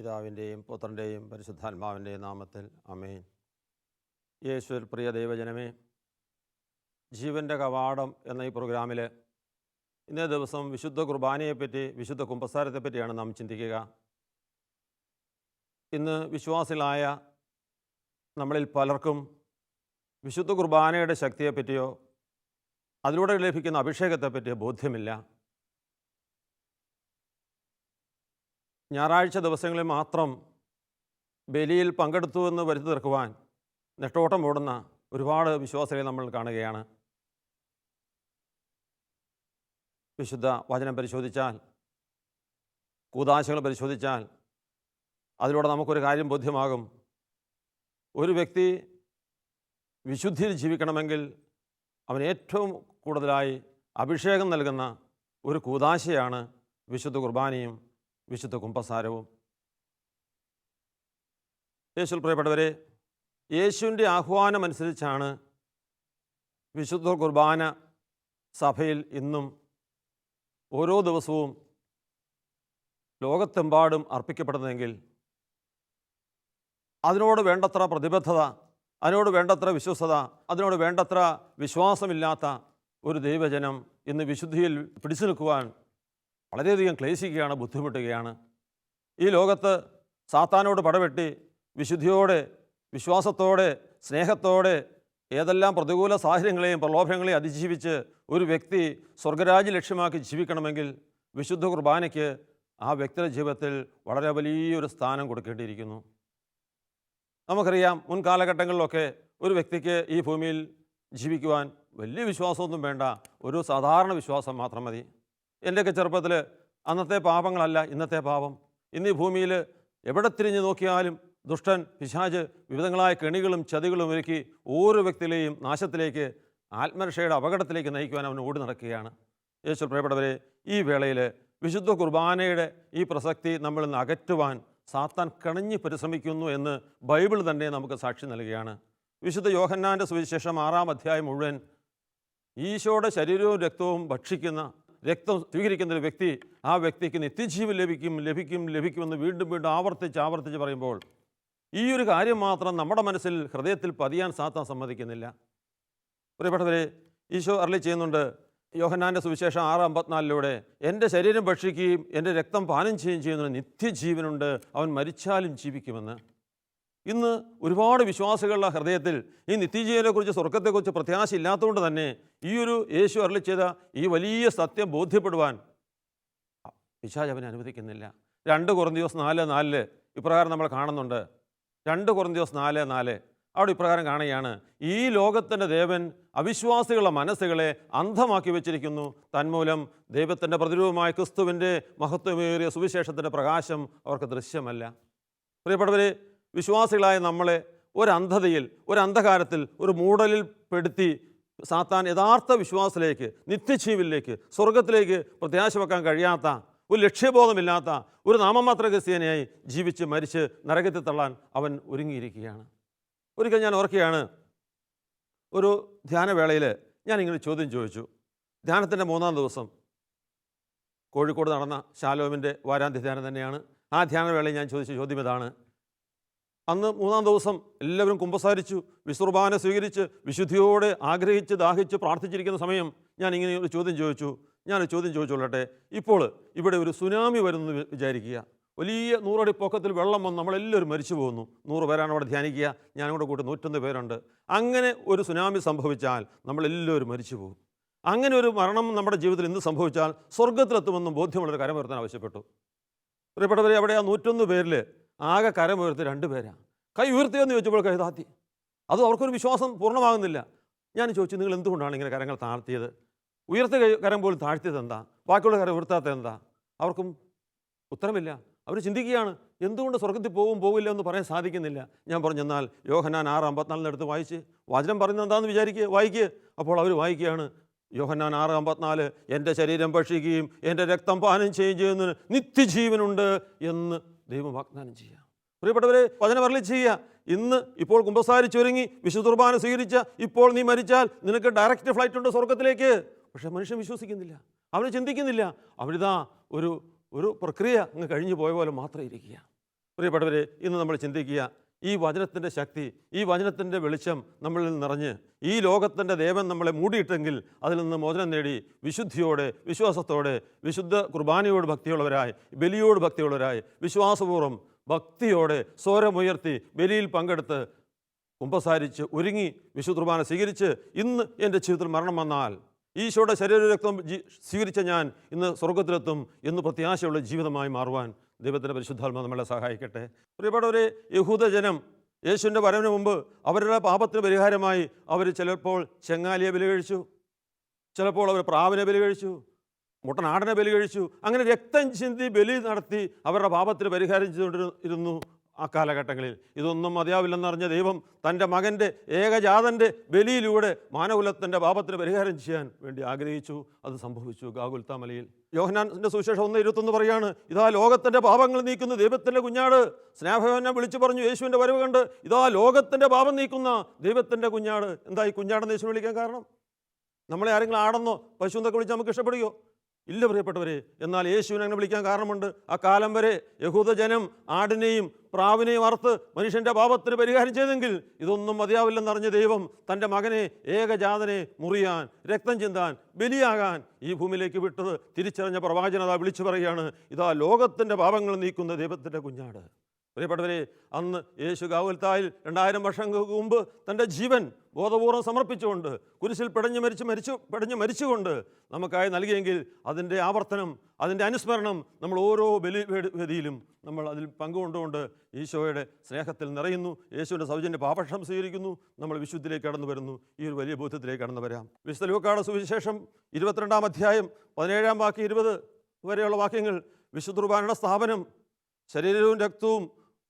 പിതാവിൻ്റെയും പുത്രൻ്റെയും പരിശുദ്ധാത്മാവിൻ്റെയും നാമത്തിൽ ആമേൻ. യേശുവിൽ പ്രിയ ദൈവജനമേ, ജീവൻ്റെ കവാടം എന്ന ഈ പ്രോഗ്രാമിൽ ഇന്നേ ദിവസം വിശുദ്ധ കുർബാനയെപ്പറ്റി, വിശുദ്ധ കുമ്പസാരത്തെപ്പറ്റിയാണ് നാം ചിന്തിക്കുക. ഇന്ന് വിശ്വാസികളായ നമ്മളിൽ പലർക്കും വിശുദ്ധ കുർബാനയുടെ ശക്തിയെപ്പറ്റിയോ അതിലൂടെ ലഭിക്കുന്ന അഭിഷേകത്തെപ്പറ്റിയോ ബോധ്യമില്ല. ഞായറാഴ്ച ദിവസങ്ങളിൽ മാത്രം ബലിയിൽ പങ്കെടുത്തുവെന്ന് വരുത്തി തീർക്കുവാൻ നെട്ടോട്ടം ഓടുന്ന ഒരുപാട് വിശ്വാസികളെ നമ്മൾ കാണുകയാണ്. വിശുദ്ധ വചനം പരിശോധിച്ചാൽ, കൂദാശകൾ പരിശോധിച്ചാൽ അതിലൂടെ നമുക്കൊരു കാര്യം ബോധ്യമാകും. ഒരു വ്യക്തി വിശുദ്ധിയിൽ ജീവിക്കണമെങ്കിൽ അവൻ ഏറ്റവും കൂടുതലായി അഭിഷേകം നൽകുന്ന ഒരു കൂദാശയാണ് വിശുദ്ധ കുർബാനയും വിശുദ്ധ കുമ്പസാരവും. യേശുവിൽ പ്രിയപ്പെട്ടവരെ, യേശുവിൻ്റെ ആഹ്വാനമനുസരിച്ചാണ് വിശുദ്ധ കുർബാന സഭയിൽ ഇന്നും ഓരോ ദിവസവും ലോകത്തെമ്പാടും അർപ്പിക്കപ്പെടുന്നതെങ്കിൽ അതിനോട് വേണ്ടത്ര പ്രതിബദ്ധത, അതിനോട് വേണ്ടത്ര വിശ്വസ്തത, അതിനോട് വേണ്ടത്ര വിശ്വാസമില്ലാത്ത ഒരു ദൈവജനം ഇന്ന് വിശുദ്ധിയിൽ പിടിച്ചു നിൽക്കുവാൻ വളരെയധികം ക്ലേശിക്കുകയാണ്, ബുദ്ധിമുട്ടുകയാണ്. ഈ ലോകത്ത് സാത്താനോട് പടവെട്ടി വിശുദ്ധിയോടെ, വിശ്വാസത്തോടെ, സ്നേഹത്തോടെ ഏതെല്ലാം പ്രതികൂല സാഹചര്യങ്ങളെയും പ്രലോഭനങ്ങളെയും അതിജീവിച്ച് ഒരു വ്യക്തി സ്വർഗരാജ്യം ലക്ഷ്യമാക്കി ജീവിക്കണമെങ്കിൽ വിശുദ്ധ കുർബാനയ്ക്ക് ആ വ്യക്തിയുടെ ജീവിതത്തിൽ വളരെ വലിയൊരു സ്ഥാനം കൊടുക്കേണ്ടിയിരിക്കുന്നു. നമുക്കറിയാം, മുൻകാലഘട്ടങ്ങളിലൊക്കെ ഒരു വ്യക്തിക്ക് ഈ ഭൂമിയിൽ ജീവിക്കുവാൻ വലിയ വിശ്വാസമൊന്നും വേണ്ട, ഒരു സാധാരണ വിശ്വാസം മാത്രം മതി. എൻ്റെയൊക്കെ ചെറുപ്പത്തിൽ അന്നത്തെ പാപങ്ങളല്ല ഇന്നത്തെ പാപം. ഇന്ന് ഈ ഭൂമിയിൽ എവിടെ തിരിഞ്ഞു നോക്കിയാലും ദുഷ്ടൻ, പിശാച് വിവിധങ്ങളായ കെണികളും ചതികളും ഒരുക്കി ഓരോ വ്യക്തിയിലെയും നാശത്തിലേക്ക്, ആത്മരക്ഷയുടെ അപകടത്തിലേക്ക് നയിക്കുവാൻ അവൻ ഓടി നടക്കുകയാണ്. യേശു പ്രിയപ്പെട്ടവരെ, ഈ വേളയിൽ വിശുദ്ധ കുർബാനയുടെ ഈ പ്രസക്തി നമ്മളിൽ നിന്ന് അകറ്റുവാൻ സാത്താൻ കണിഞ്ഞ് പരിശ്രമിക്കുന്നു എന്ന് ബൈബിൾ തന്നെ നമുക്ക് സാക്ഷി നൽകുകയാണ്. വിശുദ്ധ യോഹന്നാൻ്റെ സുവിശേഷം 6-ാം അധ്യായം മുഴുവൻ ഈശോയുടെ ശരീരവും രക്തവും ഭക്ഷിക്കുന്ന, രക്തം സ്വീകരിക്കുന്ന ഒരു വ്യക്തി, ആ വ്യക്തിക്ക് നിത്യജീവൻ ലഭിക്കുമെന്ന് വീണ്ടും വീണ്ടും ആവർത്തിച്ച് പറയുമ്പോൾ ഈ ഒരു കാര്യം മാത്രം നമ്മുടെ മനസ്സിൽ, ഹൃദയത്തിൽ പതിയാൻ സാത്താൻ സമ്മതിക്കുന്നില്ല. പ്രിയപ്പെട്ടവരെ, ഈശോ അരുളി ചെയ്യുന്നുണ്ട് യോഹന്നാൻ്റെ സുവിശേഷം 6:54 എൻ്റെ ശരീരം ഭക്ഷിക്കുകയും എൻ്റെ രക്തം പാനം ചെയ്യുകയും ചെയ്യുന്നതിന് നിത്യജീവനുണ്ട്, അവൻ മരിച്ചാലും ജീവിക്കുമെന്ന്. ഇന്ന് ഒരുപാട് വിശ്വാസികളുടെ ഹൃദയത്തിൽ ഈ നിത്യജീവനെക്കുറിച്ച്, സ്വർഗത്തെക്കുറിച്ച് പ്രത്യാശ ഇല്ലാത്തതുകൊണ്ട് തന്നെ ഈ ഒരു യേശു അരുളി ചെയ്ത ഈ വലിയ സത്യം ബോധ്യപ്പെടുവാൻ പിശാച് അവനെ അനുവദിക്കുന്നില്ല. 2 കൊറിന്ത്യസ് 4:4 ഇപ്രകാരം നമ്മൾ കാണുന്നുണ്ട്. 2 കൊറിന്ത്യസ് 4:4 അവിടെ ഇപ്രകാരം കാണുകയാണ്: ഈ ലോകത്തിൻ്റെ ദേവൻ അവിശ്വാസികളുടെ മനസ്സുകളെ അന്ധമാക്കി വെച്ചിരിക്കുന്നു, തന്മൂലം ദൈവത്തിൻ്റെ പ്രതിരൂപമായ ക്രിസ്തുവിൻ്റെ മഹത്വമേറിയ സുവിശേഷത്തിൻ്റെ പ്രകാശം അവർക്ക് ദൃശ്യമല്ല. പ്രിയപ്പെട്ടവരെ, വിശ്വാസികളായ നമ്മളെ ഒരു അന്ധതയിൽ, ഒരു അന്ധകാരത്തിൽ, ഒരു മൂടലിൽ പെടുത്തി സാത്താൻ യഥാർത്ഥ വിശ്വാസത്തിലേക്ക്, നിത്യജീവനിലേക്ക്, സ്വർഗത്തിലേക്ക് പ്രത്യാശ വെക്കാൻ കഴിയാത്ത, ഒരു ലക്ഷ്യബോധമില്ലാത്ത ഒരു നാമമാത്ര ക്രിസ്ത്യാനിയായി ജീവിച്ച് മരിച്ച് നരകത്തിൽ തള്ളാൻ അവൻ ഒരുങ്ങിയിരിക്കുകയാണ്. ഒരിക്കൽ ഞാൻ ഓർക്കുകയാണ്, ഒരു ധ്യാനവേളയിൽ ഞാനിങ്ങനെ ചോദ്യം ചോദിച്ചു. ധ്യാനത്തിൻ്റെ 3-ാം ദിവസം കോഴിക്കോട് നടന്ന ശാലോമിൻ്റെ വാരാന്ത്യ ധ്യാനം തന്നെയാണ്. ആ ധ്യാനവേളയിൽ ഞാൻ ചോദിച്ച ചോദ്യം ഇതാണ്. അന്ന് 3-ാം ദിവസം എല്ലാവരും കുമ്പസാരിച്ചു, വിശ്വകുർബാന സ്വീകരിച്ച് വിശുദ്ധിയോടെ ആഗ്രഹിച്ച് ദാഹിച്ച് പ്രാർത്ഥിച്ചിരിക്കുന്ന സമയം ഞാൻ ഇങ്ങനെ ഒരു ചോദ്യം ചോദിച്ചു. ഞാനൊരു ചോദ്യം ചോദിച്ചോളട്ടെ. ഇപ്പോൾ ഇവിടെ ഒരു സുനാമി വരുമെന്ന് വിചാരിക്കുക. വലിയ 100 അടി പൊക്കത്തിൽ വെള്ളം വന്ന് നമ്മളെല്ലാവരും മരിച്ചു പോകുന്നു. 100 പേരാണ് അവിടെ ധ്യാനിക്കുക, ഞാനും കൂടെ കൂട്ടി 101 പേരുണ്ട്. അങ്ങനെ ഒരു സുനാമി സംഭവിച്ചാൽ നമ്മളെല്ലാവരും മരിച്ചു പോകും. അങ്ങനെ ഒരു മരണം നമ്മുടെ ജീവിതത്തിൽ ഇന്ന് സംഭവിച്ചാൽ സ്വർഗത്തിലെത്തുമെന്നും ബോധ്യമുള്ളൊരു കരമുയർത്താൻ ആവശ്യപ്പെട്ടു. പ്രിയപ്പെട്ടവരെ, അവിടെ ആ 101 പേരിൽ ആകെ കരമുയർത്തി 2 പേരാണ്. കൈ ഉയർത്തിയെന്ന് ചോദിച്ചപ്പോൾ കൈ താഴ്ത്തി. അത് അവർക്കൊരു വിശ്വാസം പൂർണ്ണമാകുന്നില്ല. ഞാൻ ചോദിച്ചു, നിങ്ങൾ എന്തുകൊണ്ടാണ് ഇങ്ങനെ കരങ്ങൾ താഴ്ത്തിയത്? ഉയർത്തിയ കരം പോലും താഴ്ത്തിയത് എന്താ? ബാക്കിയുള്ള കരം ഉയർത്താത്തത് എന്താ? അവർക്കും ഉത്തരമില്ല. അവർ ചിന്തിക്കുകയാണ്, എന്തുകൊണ്ട് സ്വർഗത്തിൽ പോകില്ല എന്ന് പറയാൻ സാധിക്കുന്നില്ല. ഞാൻ പറഞ്ഞു, എന്നാൽ യോഹന്നാൻ 6:54 എടുത്ത് വായിച്ച്, വചനം പറയുന്നത് എന്താണെന്ന് വായിക്കുക. അപ്പോൾ അവർ വായിക്കുകയാണ്, യോഹന്നാൻ 6:54 എൻ്റെ ശരീരം ഭക്ഷിക്കുകയും എൻ്റെ രക്തം പാനം ചെയ്യുന്നതിന് നിത്യജീവനുണ്ട് എന്ന് ദൈവം വാഗ്ദാനം ചെയ്യുക. പ്രിയപ്പെട്ടവരെ, വചനം അരുളി ചെയ്യുക, ഇന്ന് ഇപ്പോൾ കുമ്പസാരിച്ചൊരുങ്ങി വിശുദ്ധ കുർബാന സ്വീകരിച്ച ഇപ്പോൾ നീ മരിച്ചാൽ നിനക്ക് ഡയറക്റ്റ് ഫ്ലൈറ്റ് ഉണ്ട് സ്വർഗത്തിലേക്ക്. പക്ഷേ മനുഷ്യൻ വിശ്വസിക്കുന്നില്ല, അവന് ചിന്തിക്കുന്നില്ല. അവരിതാ ഒരു പ്രക്രിയ അങ്ങ് കഴിഞ്ഞു പോയ പോലെ മാത്രം ഇരിക്കുക. പ്രിയപ്പെട്ടവരെ, ഇന്ന് നമ്മൾ ചിന്തിക്കുക, ഈ വചനത്തിൻ്റെ ശക്തി, ഈ വചനത്തിൻ്റെ വെളിച്ചം നമ്മളിൽ നിറഞ്ഞ് ഈ ലോകത്തിൻ്റെ ദേവൻ നമ്മളെ മൂടിയിട്ടെങ്കിൽ അതിൽ നിന്ന് മോചനം നേടി വിശുദ്ധിയോടെ, വിശ്വാസത്തോടെ, വിശുദ്ധ കുർബാനയോട് ഭക്തിയുള്ളവരായി, ബലിയോട് ഭക്തിയുള്ളവരായി, വിശ്വാസപൂർവ്വം ഭക്തിയോടെ സ്വരമുയർത്തി ബലിയിൽ പങ്കെടുത്ത് കുമ്പസാരിച്ച് ഒരുങ്ങി വിശുദ്ധ കുർബാന സ്വീകരിച്ച് ഇന്ന് എൻ്റെ ജീവിതത്തിൽ മരണം വന്നാൽ ഈശോയുടെ ശരീരരക്തം സ്വീകരിച്ച ഞാൻ ഇന്ന് സ്വർഗത്തിലെത്തും എന്ന് പ്രത്യാശയുള്ള ജീവിതമായി മാറുവാൻ ദൈവത്തിൻ്റെ പരിശുദ്ധാത്മാവ് നമ്മളെ സഹായിക്കട്ടെ. പ്രിയപ്പെട്ടവരെ, യഹൂദജനം യേശുവിൻ്റെ വരവിന് മുമ്പ് അവരുടെ പാപത്തിന് പരിഹാരമായി അവർ ചിലപ്പോൾ ചെങ്ങാലിയെ ബലി കഴിച്ചു, ചിലപ്പോൾ അവർ പ്രാവിനെ ബലി കഴിച്ചു, മുട്ടനാടനെ ബലി കഴിച്ചു. അങ്ങനെ രക്തം ചിന്തി ബലി നടത്തി അവരുടെ പാപത്തിന് പരിഹാരം ചെയ്തുകൊണ്ടിരുന്നു. ആ കാലഘട്ടങ്ങളിൽ ഇതൊന്നും മതിയാവില്ലെന്നറിഞ്ഞ ദൈവം തൻ്റെ മകൻ്റെ ഏകജാതൻ്റെ ബലിയിലൂടെ മാനകുലത്തിൻ്റെ പാപത്തിന് പരിഹാരം ചെയ്യാൻ വേണ്ടി ആഗ്രഹിച്ചു. അത് സംഭവിച്ചു ഗാഗുൽത്താ മലയിൽ. യോഹന്നാന്റെ സുവിശേഷം 1:21 പറയാണ്, ഇതാ ലോകത്തിൻ്റെ പാപങ്ങൾ നീക്കുന്ന ദൈവത്തിൻ്റെ കുഞ്ഞാട്. സ്നേഹവാനെ വിളിച്ചു പറഞ്ഞു യേശുവിൻ്റെ വരവ് കണ്ട്, ഇതാ ലോകത്തിൻ്റെ പാപം നീക്കുന്ന ദൈവത്തിൻ്റെ കുഞ്ഞാട്. എന്താ ഈ കുഞ്ഞാടെന്ന് യേശു വിളിക്കാൻ കാരണം? നമ്മളെ ആരെങ്കിലും ആടെന്നോ പശുവെന്നൊക്കെ വിളിച്ച് നമുക്ക് ഇഷ്ടപ്പെടുകയോ? ഇല്ല പ്രിയപ്പെട്ടവരെ. എന്നാൽ യേശുവിനെ അങ്ങനെ വിളിക്കാൻ കാരണമുണ്ട്. ആ കാലം വരെ യഹൂദജനം ആടിനെയും പ്രാവിനെയും അറുത്ത് മനുഷ്യൻ്റെ പാപത്തിന് പരിഹാരം ചെയ്തെങ്കിൽ ഇതൊന്നും മതിയാവില്ലെന്നറിഞ്ഞ ദൈവം തൻ്റെ മകനെ ഏകജാതനെ മുറിയാൻ, രക്തം ചിന്താൻ, ബലിയാകാൻ ഈ ഭൂമിയിലേക്ക് വിട്ടത് തിരിച്ചറിഞ്ഞ പ്രവാചകനതാ വിളിച്ചു പറയുകയാണ്, ഇതാ ലോകത്തിൻ്റെ പാപങ്ങൾ നീക്കുന്ന ദൈവത്തിൻ്റെ കുഞ്ഞാട്. പ്രിയപ്പെട്ടവരെ, അന്ന് യേശു ഗാഗുൽത്തായിൽ 2000 വർഷങ്ങൾക്ക് മുമ്പ് തൻ്റെ ജീവൻ ബോധപൂർവ്വം സമർപ്പിച്ചുകൊണ്ട് കുരിശിൽ പിടഞ്ഞ് മരിച്ചുകൊണ്ട് നമുക്കായി നൽകിയെങ്കിൽ അതിൻ്റെ ആവർത്തനം, അതിൻ്റെ അനുസ്മരണം നമ്മൾ ഓരോ ബലിവേദിയിലും നമ്മൾ അതിൽ പങ്കുകൊണ്ടുകൊണ്ട് ഈശോയുടെ സ്നേഹത്തിൽ നിറയുന്നു, യേശുവിൻ്റെ സൗജന്യ പാപക്ഷമ സ്വീകരിക്കുന്നു, നമ്മൾ വിശുദ്ധിയിലേക്ക് കടന്നു വരുന്നു. ഈ ഒരു വലിയ ബോധ്യത്തിലേക്ക് കടന്നു വരാം. വിശുദ്ധ ലൂക്കായുടെ സുവിശേഷം 22-ാം അധ്യായം 17-ാം വാക്യം 20 വരെയുള്ള വാക്യങ്ങൾ, വിശുദ്ധ കുർബാനയുടെ സ്ഥാപനം, ശരീരവും രക്തവും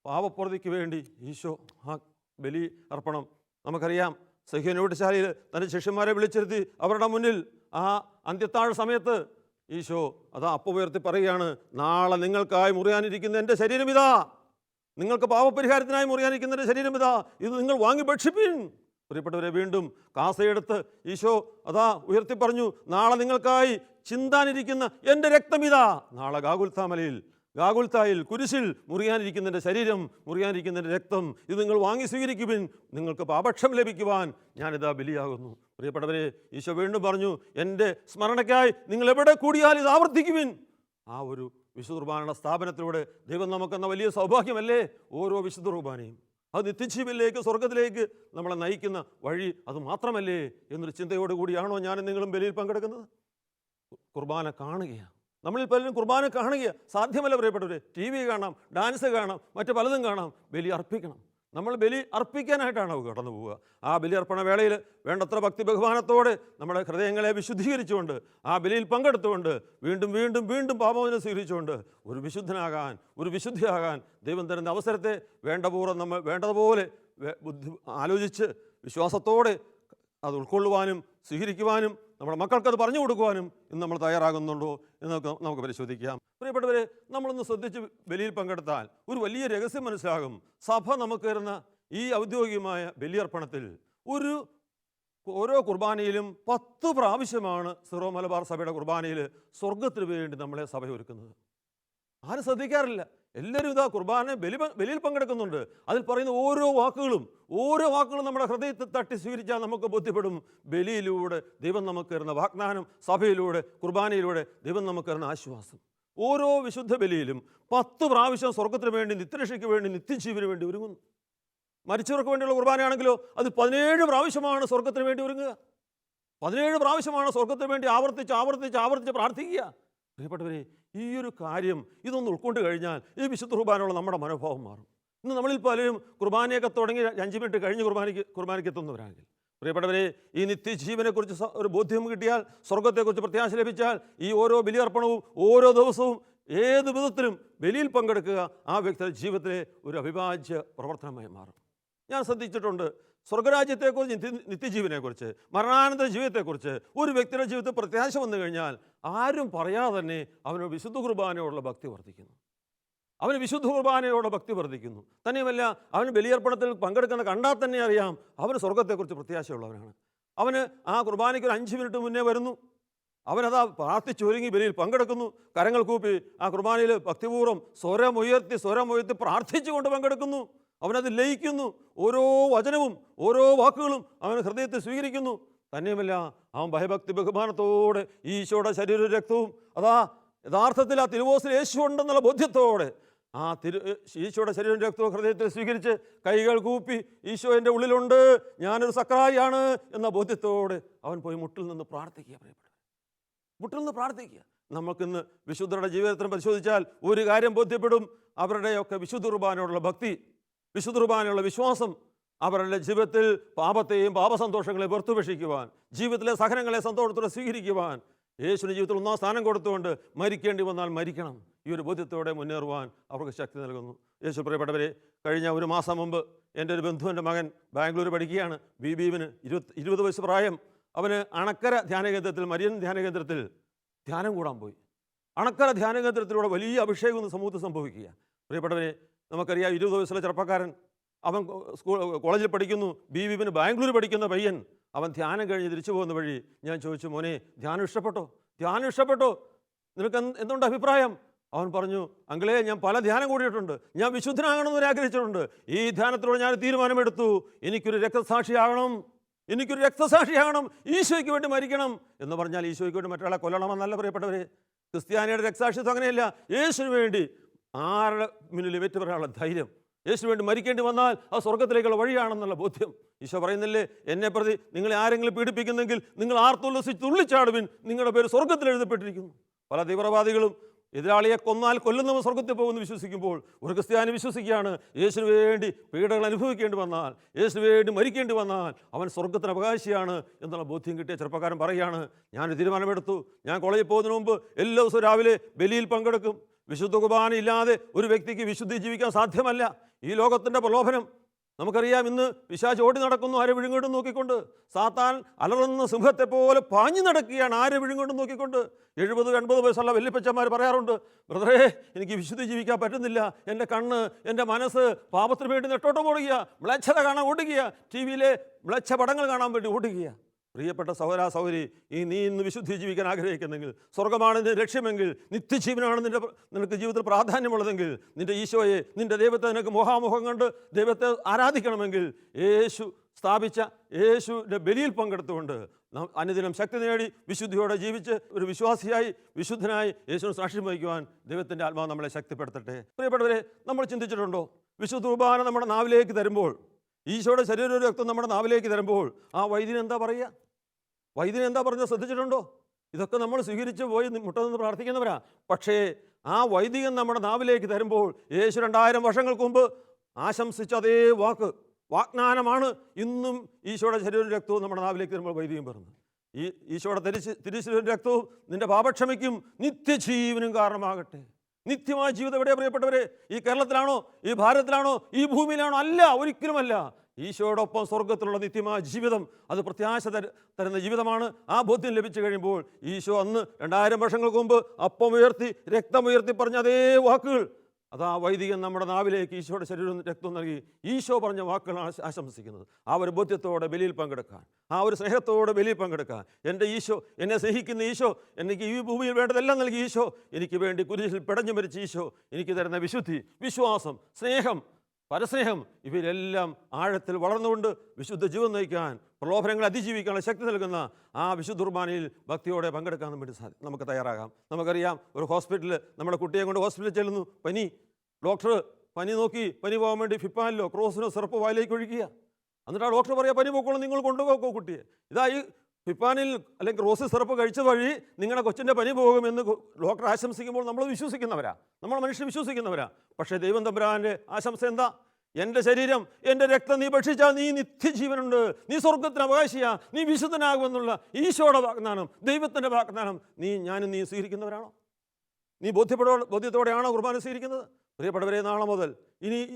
പാപപ്രതിക്ക് വേണ്ടി ഈശോ ആ ബലി അർപ്പണം. നമുക്കറിയാം, സഹ്യോനോടിശാലയിൽ തൻ്റെ ശിഷ്യന്മാരെ വിളിച്ചിരുത്തി അവരുടെ മുന്നിൽ ആ അന്ത്യത്താഴ് സമയത്ത് ഈശോ അതാ അപ്പം ഉയർത്തി പറയുകയാണ്, നാളെ നിങ്ങൾക്കായി മുറിയാനിരിക്കുന്ന എൻ്റെ ശരീരം ഇതാ, നിങ്ങൾക്ക് പാപപരിഹാരത്തിനായി മുറിയാനിരിക്കുന്ന എൻ്റെ ശരീരം ഇതാ, ഇത് നിങ്ങൾ വാങ്ങി ഭക്ഷിപ്പിൻ. പ്രിയപ്പെട്ടവരെ, വീണ്ടും കാസയെടുത്ത് ഈശോ അതാ ഉയർത്തി പറഞ്ഞു, നാളെ നിങ്ങൾക്കായി ചിന്താനിരിക്കുന്ന എൻ്റെ രക്തം ഇതാ. നാളെ ഗാഗുൽത്തായിൽ കുരിശിൽ മുറിയാനിരിക്കുന്നതിൻ്റെ ശരീരം, മുറിയാനിരിക്കുന്നതിൻ്റെ രക്തം, ഇത് നിങ്ങൾ വാങ്ങി സ്വീകരിക്കുവിൻ, നിങ്ങൾക്ക് പാപക്ഷമ ലഭിക്കുവാൻ ഞാനിതാ ബലിയാകുന്നു. പ്രിയപ്പെട്ടവരെ, ഈശോ വീണ്ടും പറഞ്ഞു, എൻ്റെ സ്മരണയ്ക്കായി നിങ്ങൾ എവിടെ കൂടിയാൽ ഇത് ആവർത്തിക്കുവിൻ. ആ ഒരു വിശുദ്ധ കുർബാനയുടെ സ്ഥാപനത്തിലൂടെ ദൈവം നമുക്കെന്ന വലിയ സൗഭാഗ്യമല്ലേ ഓരോ വിശുദ്ധ കുർബാനയും. അത് നിത്യജീവനിലേക്ക്, സ്വർഗത്തിലേക്ക് നമ്മളെ നയിക്കുന്ന വഴി അത് മാത്രമല്ലേ എന്നൊരു ചിന്തയോട് കൂടിയാണോ ഞാനും നിങ്ങളും ബലിയിൽ പങ്കെടുക്കുന്നത്? കുർബാന കാണുകയാണ്. നമ്മളിൽ പലരും കുർബാന കാണുക സാധ്യമല്ല പ്രിയപ്പെട്ടവരെ. ടി വി കാണാം, ഡാൻസ് കാണാം, മറ്റു പലതും കാണാം. ബലി അർപ്പിക്കണം. നമ്മൾ ബലി അർപ്പിക്കാനായിട്ടാണ് കടന്നു പോവുക. ആ ബലി അർപ്പണ വേളയിൽ വേണ്ടത്ര ഭക്തി ബഹുമാനത്തോടെ നമ്മുടെ ഹൃദയങ്ങളെ വിശുദ്ധീകരിച്ചുകൊണ്ട് ആ ബലിയിൽ പങ്കെടുത്തുകൊണ്ട് വീണ്ടും വീണ്ടും വീണ്ടും പാപമോചനം സ്വീകരിച്ചുകൊണ്ട് ഒരു വിശുദ്ധനാകാൻ, ഒരു വിശുദ്ധിയാകാൻ ദൈവം തരുന്ന അവസരത്തെ വേണ്ടപൂർവ്വം നമ്മൾ വേണ്ടതുപോലെ ആലോചിച്ച് വിശ്വാസത്തോടെ അത് ഉൾക്കൊള്ളുവാനും സ്വീകരിക്കുവാനും നമ്മുടെ മക്കൾക്കത് പറഞ്ഞു കൊടുക്കുവാനും ഇന്ന് നമ്മൾ തയ്യാറാകുന്നുണ്ടോ എന്ന് നമുക്ക് പരിശോധിക്കാം. പ്രിയപ്പെട്ടവരെ, നമ്മളൊന്ന് ശ്രദ്ധിച്ച് ബലിയിൽ പങ്കെടുത്താൽ ഒരു വലിയ രഹസ്യം മനസ്സിലാകും. സഭ നമുക്ക് തരുന്ന ഈ ഔദ്യോഗികമായ ബലിയർപ്പണത്തിൽ ഓരോ കുർബാനയിലും 10 പ്രാവശ്യമാണ് സിറോ മലബാർ സഭയുടെ കുർബാനയിൽ സ്വർഗത്തിന് വേണ്ടി നമ്മളെ സഭ ഒരുക്കുന്നത്. ആരും ശ്രദ്ധിക്കാറില്ല. എല്ലാവരും ഇതാ കുർബാന ബലിയിൽ പങ്കെടുക്കുന്നുണ്ട്. അതിൽ പറയുന്ന ഓരോ വാക്കുകളും നമ്മുടെ ഹൃദയത്തിൽ തട്ടി സ്വീകരിച്ചാൽ നമുക്ക് ബോധ്യപ്പെടും. ബലിയിലൂടെ ദൈവം നമുക്ക് തരുന്ന വാഗ്ദാനം, സഭയിലൂടെ കുർബാനയിലൂടെ ദൈവം നമുക്ക് തരുന്ന ആശ്വാസം. ഓരോ വിശുദ്ധ ബലിയിലും 10 പ്രാവശ്യം സ്വർഗത്തിന് വേണ്ടി, നിത്യരക്ഷയ്ക്ക് വേണ്ടി, നിത്യജീവന് വേണ്ടി ഒരുങ്ങുന്നു. മരിച്ചവർക്ക് വേണ്ടിയുള്ള കുർബാനയാണെങ്കിലോ അത് 17 പ്രാവശ്യമാണ് സ്വർഗത്തിന് വേണ്ടി ഒരുങ്ങുക. 17 പ്രാവശ്യമാണ് സ്വർഗത്തിന് വേണ്ടി ആവർത്തിച്ച് പ്രാർത്ഥിക്കുക. പ്രിയപ്പെട്ടവരെ, ഈ ഒരു കാര്യം ഇതൊന്ന് ഉൾക്കൊണ്ട് കഴിഞ്ഞാൽ ഈ വിശുദ്ധ കുർബാനയുള്ള നമ്മുടെ മനോഭാവം മാറും. ഇന്ന് നമ്മളിൽ പലരും കുർബാനയൊക്കെ തുടങ്ങി 5 മിനിറ്റ് കഴിഞ്ഞ് കുർബാനയ്ക്ക് എത്തുന്നവരാണെങ്കിൽ, പ്രിയപ്പെട്ടവരെ, ഈ നിത്യജീവനെക്കുറിച്ച് ഒരു ബോധ്യം കിട്ടിയാൽ, സ്വർഗത്തെക്കുറിച്ച് പ്രത്യാശ ലഭിച്ചാൽ, ഈ ഓരോ ബലിയർപ്പണവും ഓരോ ദിവസവും ഏത് വിധത്തിലും ബലിയിൽ പങ്കെടുക്കുക ആ വ്യക്തിയുടെ ജീവിതത്തിലെ ഒരു അവിഭാജ്യ പ്രവർത്തനമായി മാറും. ഞാൻ ശ്രദ്ധിച്ചിട്ടുണ്ട്, സ്വർഗരാജ്യത്തെക്കുറിച്ച്, നിത്യജീവനെക്കുറിച്ച്, മരണാനന്തര ജീവിതത്തെക്കുറിച്ച് ഒരു വ്യക്തിയുടെ ജീവിതത്തിൽ പ്രത്യാശ വന്നു കഴിഞ്ഞാൽ ആരും പറയാതെ തന്നെ അവന് വിശുദ്ധ കുർബാനയോടുള്ള ഭക്തി വർദ്ധിക്കുന്നു. തന്നെയുമല്ല, അവന് ബലിയർപ്പണത്തിൽ പങ്കെടുക്കുന്ന കണ്ടാൽ തന്നെ അറിയാം അവന് സ്വർഗത്തെക്കുറിച്ച് പ്രത്യാശയുള്ളവനാണ്. അവന് ആ കുർബാനയ്ക്ക് ഒരു 5 മിനിറ്റ് മുന്നേ വരുന്നു. അവനതാ പ്രാർത്ഥിച്ചൊരുങ്ങി ബലിയിൽ പങ്കെടുക്കുന്നു. കരങ്ങൾ കൂപ്പി ആ കുർബാനയിൽ ഭക്തിപൂർവ്വം സ്വരമുയർത്തി പ്രാർത്ഥിച്ചുകൊണ്ട് പങ്കെടുക്കുന്നു. അവനത് ലയിക്കുന്നു. ഓരോ വചനവും ഓരോ വാക്കുകളും അവൻ ഹൃദയത്തിൽ സ്വീകരിക്കുന്നു. തന്നെയുമല്ല, അവൻ ഭയഭക്തി ബഹുമാനത്തോടെ ഈശോയുടെ ശരീരവും രക്തവും അതാ യഥാർത്ഥത്തിൽ ആ തിരുവോസിൽ യേശു ഉണ്ടെന്നുള്ള ബോധ്യത്തോടെ ആ ഈശോയുടെ ശരീരവും രക്തവും ഹൃദയത്തിൽ സ്വീകരിച്ച് കൈകൾ കൂപ്പി ഈശോ എൻ്റെ ഉള്ളിലുണ്ട്, ഞാനൊരു സക്രായിയാണ് എന്ന ബോധ്യത്തോടെ അവൻ പോയി മുട്ടിൽ നിന്ന് പ്രാർത്ഥിക്കുക. മുട്ടിൽ നിന്ന് പ്രാർത്ഥിക്കുക. നമുക്കിന്ന് വിശുദ്ധരുടെ ജീവിതത്തിൽ പരിശോധിച്ചാൽ ഒരു കാര്യം ബോധ്യപ്പെടും. അവരുടെയൊക്കെ വിശുദ്ധ കുർബാനയോടുള്ള ഭക്തി, വിശുദ്ധ കുർബാനയുള്ള വിശ്വാസം അവരുടെ ജീവിതത്തിൽ പാപത്തെയും പാപസന്തോഷങ്ങളെയും വെറുത്തുപേക്ഷിക്കുവാൻ, ജീവിതത്തിലെ സഹനങ്ങളെ സന്തോഷത്തോടെ സ്വീകരിക്കുവാൻ യേശുവിൻ്റെ ജീവിതത്തിൽ ഒന്നാം സ്ഥാനം കൊടുത്തുകൊണ്ട് മരിക്കേണ്ടി വന്നാൽ മരിക്കണം, ഈ ഒരു ബോധ്യത്തോടെ മുന്നേറുവാൻ അവർക്ക് ശക്തി നൽകുന്നു. യേശു പ്രിയപ്പെട്ടവരെ, കഴിഞ്ഞ ഒരു മാസം മുമ്പ് എൻ്റെ ഒരു ബന്ധുവിൻ്റെ മകൻ ബാംഗ്ലൂർ പഠിക്കുകയാണ്. ബിബിന് 20 വയസ്സ് പ്രായം. അവന് അണക്കര ധ്യാനകേന്ദ്രത്തിൽ, മരിയൻ ധ്യാനകേന്ദ്രത്തിൽ ധ്യാനം കൂടാൻ പോയി. അണക്കര ധ്യാനകേന്ദ്രത്തിലൂടെ വലിയ അഭിഷേകം സമൂഹത്തിൽ സംഭവിക്കുക. പ്രിയപ്പെട്ടവരെ, നമുക്കറിയാം 20 വയസ്സുള്ള ചെറുപ്പക്കാരൻ, അവൻ കോളേജിൽ പഠിക്കുന്നു. ബിബിന് ബാംഗ്ലൂർ പഠിക്കുന്ന പയ്യൻ. അവൻ ധ്യാനം കഴിഞ്ഞ് തിരിച്ചു പോകുന്ന വഴി ഞാൻ ചോദിച്ചു, മോനെ ധ്യാനം ഇഷ്ടപ്പെട്ടോ? ധ്യാനം ഇഷ്ടപ്പെട്ടോ? നിനക്ക് എന്തുണ്ട് അഭിപ്രായം? അവൻ പറഞ്ഞു, അങ്കിളേ, ഞാൻ പല ധ്യാനം കൂടിയിട്ടുണ്ട്, ഞാൻ വിശുദ്ധനാകണമെന്ന് ആഗ്രഹിച്ചിട്ടുണ്ട്. ഈ ധ്യാനത്തിലൂടെ ഞാൻ തീരുമാനമെടുത്തു, എനിക്കൊരു രക്തസാക്ഷിയാകണം, ഈശോയ്ക്ക് വേണ്ടി മരിക്കണം എന്ന് പറഞ്ഞാൽ ഈശോയ്ക്ക് വേണ്ടി മറ്റൊരാളെ കൊല്ലണമെന്നല്ല പ്രിയപ്പെട്ടവരെ. ക്രിസ്ത്യാനിയുടെ രക്തസാക്ഷിത്വം അങ്ങനെയല്ല. യേശുവിന് വേണ്ടി ആരുടെ മുന്നിൽ വെറ്റ് പറയാനുള്ള ധൈര്യം, യേശുവിന് വേണ്ടി മരിക്കേണ്ടി വന്നാൽ അത് സ്വർഗത്തിലേക്കുള്ള വഴിയാണെന്നുള്ള ബോധ്യം. ഈശോ പറയുന്നില്ലേ, എന്നെ പ്രതി നിങ്ങളെ ആരെങ്കിലും പീഡിപ്പിക്കുന്നെങ്കിൽ നിങ്ങൾ ആർത്തുല്ലസിച്ച് തുള്ളിച്ചാടുവിൻ, നിങ്ങളുടെ പേര് സ്വർഗത്തിൽ എഴുതപ്പെട്ടിരിക്കുന്നു. പല തീവ്രവാദികളും എതിരാളിയെ കൊന്നാൽ കൊല്ലുന്നവൻ സ്വർഗത്തിൽ പോകുമെന്ന് വിശ്വസിക്കുമ്പോൾ ഒരു ക്രിസ്ത്യാനി വിശ്വസിക്കുകയാണ്, യേശുവിന് വേണ്ടി പീഡകൾ അനുഭവിക്കേണ്ടി വന്നാൽ, യേശുവിന് വേണ്ടി മരിക്കേണ്ടി വന്നാൽ അവൻ സ്വർഗത്തിന് അവകാശിയാണ് എന്നുള്ള ബോധ്യം കിട്ടിയ ചെറുപ്പക്കാരൻ പറയുകയാണ്, ഞാനൊരു തീരുമാനമെടുത്തു, ഞാൻ കോളേജിൽ പോകുന്നതിന് മുമ്പ് എല്ലാ ദിവസവും രാവിലെ ബലിയിൽ പങ്കെടുക്കും. വിശുദ്ധ കുർബാന ഇല്ലാതെ ഒരു വ്യക്തിക്ക് വിശുദ്ധി ജീവിക്കാൻ സാധ്യമല്ല. ഈ ലോകത്തിൻ്റെ പ്രലോഭനം നമുക്കറിയാം. ഇന്ന് പിശാച് ഓടി നടക്കുന്നു, ആരെ വിഴുങ്ങോട്ടും നോക്കിക്കൊണ്ട്. സാത്താൻ അലറുന്ന സിംഹത്തെ പോലെ പാഞ്ഞു നടക്കുകയാണ്, ആരെ വിഴുങ്ങോട്ടും നോക്കിക്കൊണ്ട്. 70-80 വയസ്സുള്ള വല്യപ്പച്ചന്മാർ പറയാറുണ്ട്, ബ്രദറേ, എനിക്ക് വിശുദ്ധി ജീവിക്കാൻ പറ്റുന്നില്ല, എൻ്റെ കണ്ണ്, എൻ്റെ മനസ്സ് പാപത്തിന് വേണ്ടി നെട്ടോട്ടം ഓടുക, മ്ലേച്ഛത കാണാൻ ഓടുക, ടി വിയിലെ മ്ലേച്ഛ പടങ്ങൾ കാണാൻ വേണ്ടി ഓടുക. പ്രിയപ്പെട്ട സഹോദരാ സഹോദരി, നീ ഇന്ന് വിശുദ്ധി ജീവിക്കാൻ ആഗ്രഹിക്കുന്നെങ്കിൽ, സ്വർഗമാണ് നിന്റെ ലക്ഷ്യമെങ്കിൽ, നിത്യജീവനാണ് നിനക്ക് ജീവിതത്തിൽ പ്രാധാന്യമുള്ളതെങ്കിൽ, നിന്റെ ഈശോയെ, നിന്റെ ദൈവത്തെ നിനക്ക് മുഖാമുഖം കണ്ട് ദൈവത്തെ ആരാധിക്കണമെങ്കിൽ, യേശു സ്ഥാപിച്ച യേശുവിൻ്റെ ബലിയിൽ പങ്കെടുത്തുകൊണ്ട് അനുദിനം ശക്തി നേടി വിശുദ്ധിയോടെ ജീവിച്ച് ഒരു വിശ്വാസിയായി വിശുദ്ധനായി യേശുവിന് സാക്ഷ്യം വഹിക്കുവാൻ ദൈവത്തിൻ്റെ ആത്മാവ് നമ്മളെ ശക്തിപ്പെടുത്തട്ടെ. പ്രിയപ്പെട്ടവരെ, നമ്മൾ ചിന്തിച്ചിട്ടുണ്ടോ, വിശുദ്ധ കുർബാന നമ്മുടെ നാവിലേക്ക് തരുമ്പോൾ, ഈശോയുടെ ശരീരവും രക്തം നമ്മുടെ നാവിലേക്ക് തരുമ്പോൾ ആ വൈദ്യൻ എന്താ പറയുക? വൈദ്യൻ എന്താ പറഞ്ഞത് ശ്രദ്ധിച്ചിട്ടുണ്ടോ? ഇതൊക്കെ നമ്മൾ സ്വീകരിച്ച് പോയി മുട്ടനിന്ന് പ്രാർത്ഥിക്കുന്നവരാ. പക്ഷേ ആ വൈദികൻ നമ്മുടെ നാവിലേക്ക് തരുമ്പോൾ യേശു 2000 വർഷങ്ങൾക്ക് മുമ്പ് ആശംസിച്ച അതേ വാഗ്ദാനമാണ് ഇന്നും ഈശോയുടെ ശരീരവും രക്തവും നമ്മുടെ നാവിലേക്ക് തരുമ്പോൾ വൈദികൻ പറഞ്ഞത്. ഈ ഈശോയുടെ തിരുശരീരവും രക്തവും നിന്റെ പാപക്ഷമയ്ക്കും നിത്യജീവനും കാരണമാകട്ടെ. നിത്യമായ ജീവിതം എവിടെയാണ് പ്രിയപ്പെട്ടവരെ? ഈ കേരളത്തിലാണോ, ഈ ഭാരതത്തിലാണോ, ഈ ഭൂമിയിലാണോ? അല്ല, ഒരിക്കലുമല്ല. ഈശോയോടൊപ്പം സ്വർഗത്തിലുള്ള നിത്യമായ ജീവിതം, അത് പ്രത്യാശ തരുന്ന ജീവിതമാണ്. ആ ബോധ്യം ലഭിച്ചു കഴിയുമ്പോൾ ഈശോ അന്ന് 2000 വർഷങ്ങൾക്ക് മുമ്പ് അപ്പമുയർത്തി രക്തമുയർത്തി പറഞ്ഞ അതേ വാക്കുകൾ അതാ വൈദികൻ നമ്മുടെ നാവിലേക്ക് ഈശോയുടെ ശരീരവും രക്തവും നൽകി ഈശോ പറഞ്ഞ വാക്കുകളാണ് ആശംസിക്കുന്നത്. ആ ഒരു ബോധ്യത്തോടെ ബലിയിൽ പങ്കെടുക്കാൻ, ആ ഒരു സ്നേഹത്തോടെ ബലിയിൽ പങ്കെടുക്കാൻ, എൻ്റെ ഈശോ, എന്നെ സ്നേഹിക്കുന്ന ഈശോ, എനിക്ക് ഈ ഭൂമിയിൽ വേണ്ടതെല്ലാം നൽകി ഈശോ, എനിക്ക് വേണ്ടി കുരിശിൽ പിടഞ്ഞു മരിച്ച ഈശോ, എനിക്ക് തരുന്ന വിശുദ്ധി, വിശ്വാസം, സ്നേഹം, പരസ്നേഹം, ഇവരെല്ലാം ആഴത്തിൽ വളർന്നുകൊണ്ട് വിശുദ്ധ ജീവൻ നയിക്കാൻ, പ്രലോഭനങ്ങളെ അതിജീവിക്കാനുള്ള ശക്തി നൽകുന്ന ആ വിശുദ്ധ കുർബാനയിൽ ഭക്തിയോടെ പങ്കെടുക്കാൻ വേണ്ടി നമുക്ക് തയ്യാറാകാം. നമുക്കറിയാം, ഒരു ഹോസ്പിറ്റലിൽ നമ്മുടെ കുട്ടിയെ കൊണ്ട് ഹോസ്പിറ്റലിൽ ചെല്ലുന്നു, പനി, ഡോക്ടർ പനി നോക്കി പനി പോകാൻ വേണ്ടി ഫിപ്പാനിലോ ക്രോസിനോ സിറപ്പ് വായിലേക്ക് ഒഴിക്കുക. എന്നിട്ട് ആ ഡോക്ടർ പറയുക, പനി പോക്കോളം നിങ്ങൾ കൊണ്ടുപോക്കോ കുട്ടിയെ, ഇതാ ഈ ഫിപ്പാനിൽ അല്ലെങ്കിൽ റോസ് സിറപ്പ് കഴിച്ച വഴി നിങ്ങളുടെ കൊച്ചിൻ്റെ പനി പോകുമെന്ന് ഡോക്ടർ ആശംസിക്കുമ്പോൾ നമ്മൾ വിശ്വസിക്കുന്നവരാ, നമ്മൾ മനുഷ്യർ വിശ്വസിക്കുന്നവരാ. പക്ഷേ ദൈവം തമ്പുരാൻ്റെ ആശംസ എന്താ? എൻ്റെ ശരീരം, എൻ്റെ രക്തം നീ ഭക്ഷിച്ചാൽ നീ നിത്യജീവനുണ്ട്, നീ സ്വർഗത്തിന് അവകാശിയാ, നീ വിശുദ്ധനാകുമെന്നുള്ള ഈശോയുടെ വാഗ്ദാനം, ദൈവത്തിൻ്റെ വാഗ്ദാനം ഞാനും നീ സ്വീകരിക്കുന്നവരാണോ? നീ ബോധ്യത്തോടെയാണോ കുർബാന സ്വീകരിക്കുന്നത്? പ്രിയപ്പെട്ടവരെ, നാളെ മുതൽ,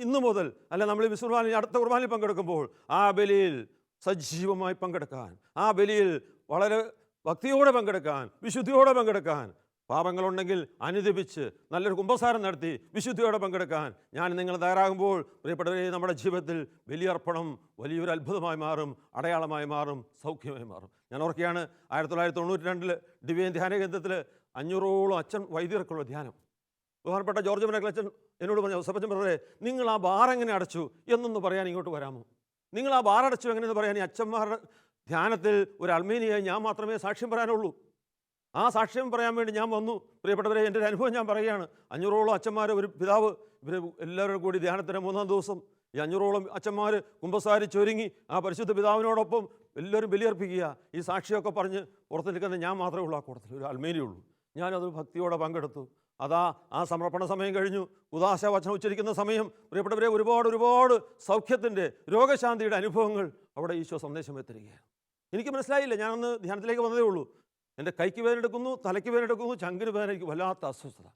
ഇന്നു മുതൽ അല്ല, നമ്മൾ വിശുദ്ധ അടുത്ത കുർബാനയിൽ പങ്കെടുക്കുമ്പോൾ ആ ബലിയിൽ സജീവമായി പങ്കെടുക്കാൻ, ആ ബലിയിൽ വളരെ ഭക്തിയോടെ പങ്കെടുക്കാൻ, വിശുദ്ധിയോടെ പങ്കെടുക്കാൻ പാപങ്ങളുണ്ടെങ്കിൽ അനുദപിച്ച് നല്ലൊരു കുമ്പസാരം നടത്തി വിശുദ്ധിയോടെ പങ്കെടുക്കാൻ ഞാൻ നിങ്ങൾ തയ്യാറാകുമ്പോൾ പ്രിയപ്പെട്ടവരെ, നമ്മുടെ ജീവിതത്തിൽ ബലിയർപ്പണം വലിയൊരു അത്ഭുതമായി മാറും, അടയാളമായി മാറും, സൗഖ്യമായി മാറും. ഞാൻ ഓർക്കുകയാണ് 1992 ഡിവൈൻ ധ്യാന കേന്ദ്രത്തിൽ 500ഓളം അച്ഛൻ വൈദ്യർക്കുള്ള ധ്യാനം. ബഹുമാനപ്പെട്ട ജോർജ് മനക്കളച്ചൻ എന്നോട് പറഞ്ഞു, സപ്പച്ചൻ ബ്രദറെ, നിങ്ങൾ ആ ബാർ എങ്ങനെ അടച്ചു എന്നൊന്ന് പറയാൻ ഇങ്ങോട്ട് വരാമോ? നിങ്ങൾ ആ ബാർ അടച്ചു എങ്ങനെയെന്ന് പറയാൻ. ഈ അച്ഛന്മാരുടെ ധ്യാനത്തിൽ ഒരു അൽമേനിയായി ഞാൻ മാത്രമേ സാക്ഷ്യം പറയാനുള്ളൂ. ആ സാക്ഷ്യം പറയാൻ വേണ്ടി ഞാൻ വന്നു. പ്രിയപ്പെട്ടവരെ, എൻ്റെ ഒരു അനുഭവം ഞാൻ പറയുകയാണ്. 500ഓളം അച്ഛന്മാർ, ഒരു പിതാവ്, ഇവർ എല്ലാവരും കൂടി ധ്യാനത്തിന് 3-ാം ദിവസം ഈ 500ഓളം അച്ഛന്മാർ കുമ്പസാരിച്ചൊരുങ്ങി ആ പരിശുദ്ധ പിതാവിനോടൊപ്പം എല്ലാവരും ബലിയർപ്പിക്കുക. ഈ സാക്ഷിയൊക്കെ പറഞ്ഞ് പുറത്ത് നിൽക്കുന്ന ഞാൻ മാത്രമേ ഉള്ളൂ. ആ കൂട്ടത്തിൽ ഒരു അൽമേനിയുള്ളൂ. ഞാനത് ഭക്തിയോടെ പങ്കെടുത്തു. അതാ ആ സമർപ്പണ സമയം കഴിഞ്ഞു. ഉദാശ വചനം ഉച്ചരിക്കുന്ന സമയം. പ്രിയപ്പെട്ടവരെ, ഒരുപാട് സൗഖ്യത്തിൻ്റെ, രോഗശാന്തിയുടെ അനുഭവങ്ങൾ അവിടെ ഈശോ സന്ദേശം എത്തിരിക്കുകയാണ്. എനിക്ക് മനസ്സിലായില്ല. ഞാനന്ന് ധ്യാനത്തിലേക്ക് വന്നതേ ഉള്ളൂ. എൻ്റെ കൈക്ക് വേദനെടുക്കുന്നു, തലയ്ക്ക് വേദനെടുക്കുന്നു, ചങ്കിന് വേദന, എനിക്ക് വല്ലാത്ത അസ്വസ്ഥത.